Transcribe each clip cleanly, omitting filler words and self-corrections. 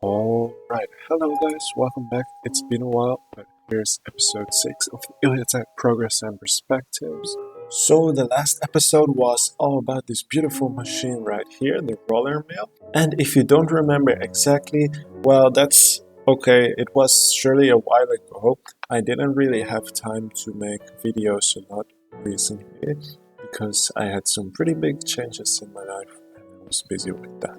Alright, hello guys, welcome back. It's been a while, but here's episode 6 of iljaTech Progress and Perspectives. So the last episode was all about this beautiful machine right here, the roller mill. And if you don't remember exactly, well, that's okay. It was surely a while ago. I didn't really have time to make videos a lot recently because I had some pretty big changes in my life and I was busy with that.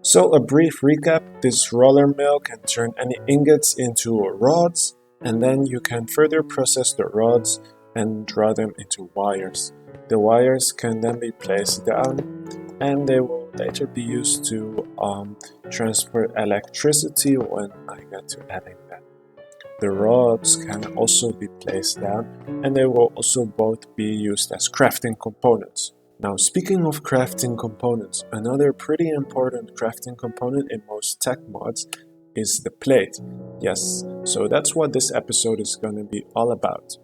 So a brief recap, this roller mill can turn any ingots into rods, and then you can further process the rods and draw them into wires. The wires can then be placed down and they will later be used to transport electricity when I get to adding that. The rods can also be placed down and they will also both be used as crafting components. Now, speaking of crafting components, another pretty important crafting component in most tech mods is the plate. Yes, so that's what this episode is going to be all about.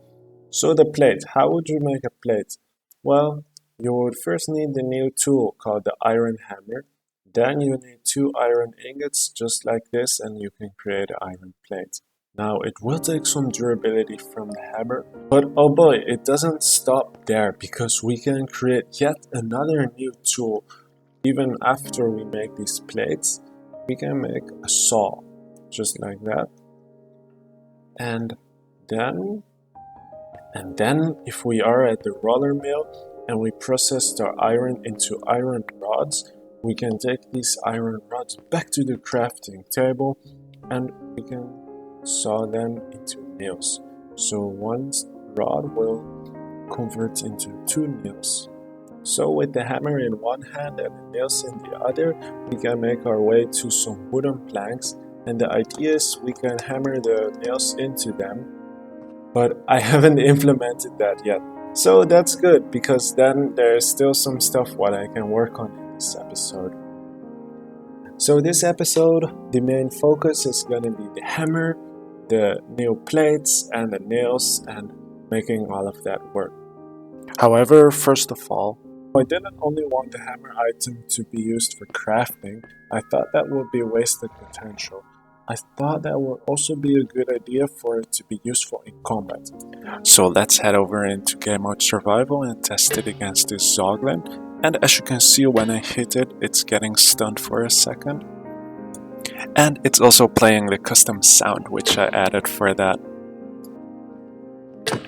So the plate, how would you make a plate? Well, you would first need the new tool called the iron hammer. Then you need 2 iron ingots just like this and you can create an iron plate. Now, it will take some durability from the hammer, but oh boy, it doesn't stop there because we can create yet another new tool. Even after we make these plates, we can make a saw, just like that. And then if we are at the roller mill and we process the iron into iron rods, we can take these iron rods back to the crafting table and we can saw them into nails. So one rod will convert into 2 nails. So with the hammer in one hand and the nails in the other, we can make our way to some wooden planks, and the idea is we can hammer the nails into them, but I haven't implemented that yet. So that's good because then there's still some stuff what I can work on in this episode. So this episode, the main focus is going to be the hammer, the new plates and the nails and making all of that work. However, first of all, I didn't only want the hammer item to be used for crafting. I thought that would be wasted potential. I thought that would also be a good idea for it to be useful in combat. So let's head over into game mode survival and test it against this Zoglin. And as you can see, when I hit it, it's getting stunned for a second. And it's also playing the custom sound which I added for that.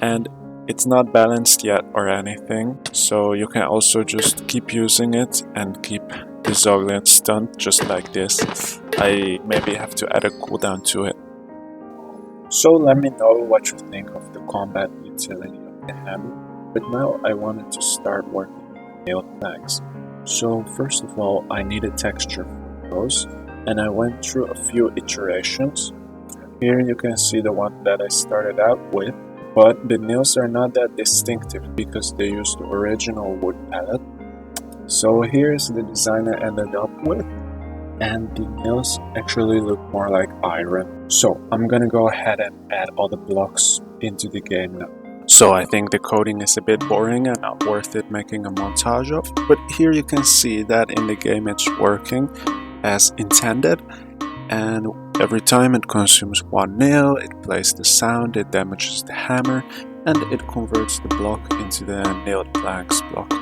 And it's not balanced yet or anything, so you can also just keep using it and keep the Zoglin stunned just like this. I maybe have to add a cooldown to it. So let me know what you think of the combat utility of the hammer, but now I wanted to start working with nailed planks. So first of all, I need a texture for those. And I went through a few iterations. Here you can see the one that I started out with, but the nails are not that distinctive because they used the original wood palette. So here's the design I ended up with, and the nails actually look more like iron. So I'm gonna go ahead and add all the blocks into the game now. So I think the coding is a bit boring and not worth it making a montage of, but here you can see that in the game it's working as intended, and every time it consumes 1 nail, it plays the sound, it damages the hammer, and it converts the block into the nailed planks block.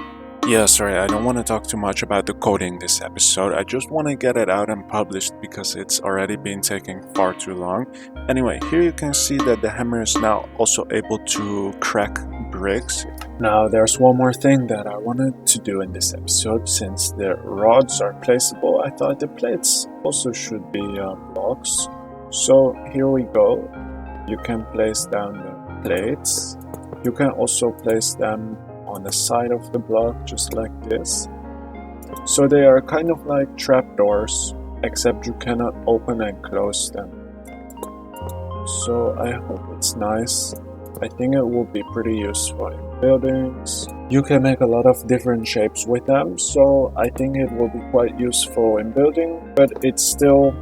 Yeah, sorry, I don't want to talk too much about the coding this episode, I just want to get it out and published because it's already been taking far too long. Anyway, here you can see that the hammer is now also able to crack bricks. Now there's one more thing that I wanted to do in this episode. Since the rods are placeable, I thought the plates also should be blocks. So here we go. You can place down the plates. You can also place them on the side of the block just like this. So they are kind of like trapdoors, except you cannot open and close them. So I hope it's nice. I think it will be pretty useful in buildings. You can make a lot of different shapes with them, so I think it will be quite useful in building, but it's still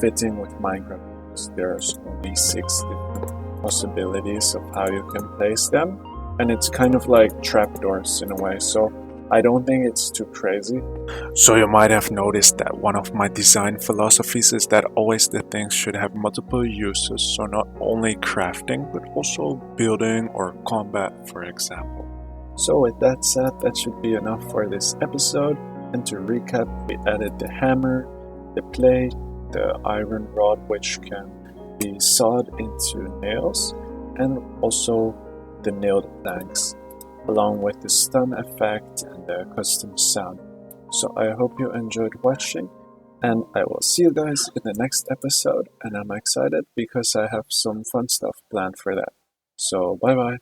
fitting with Minecraft because there's only 6 different possibilities of how you can place them, and it's kind of like trapdoors in a way, so I don't think it's too crazy. So you might have noticed that one of my design philosophies is that always the things should have multiple uses, so not only crafting, but also building or combat, for example. So with that said, that should be enough for this episode. And to recap, we added the hammer, the plate, the iron rod which can be sawed into nails, and also the nailed planks, along with the stun effect and the custom sound. So I hope you enjoyed watching, and I will see you guys in the next episode, and I'm excited because I have some fun stuff planned for that. So bye bye.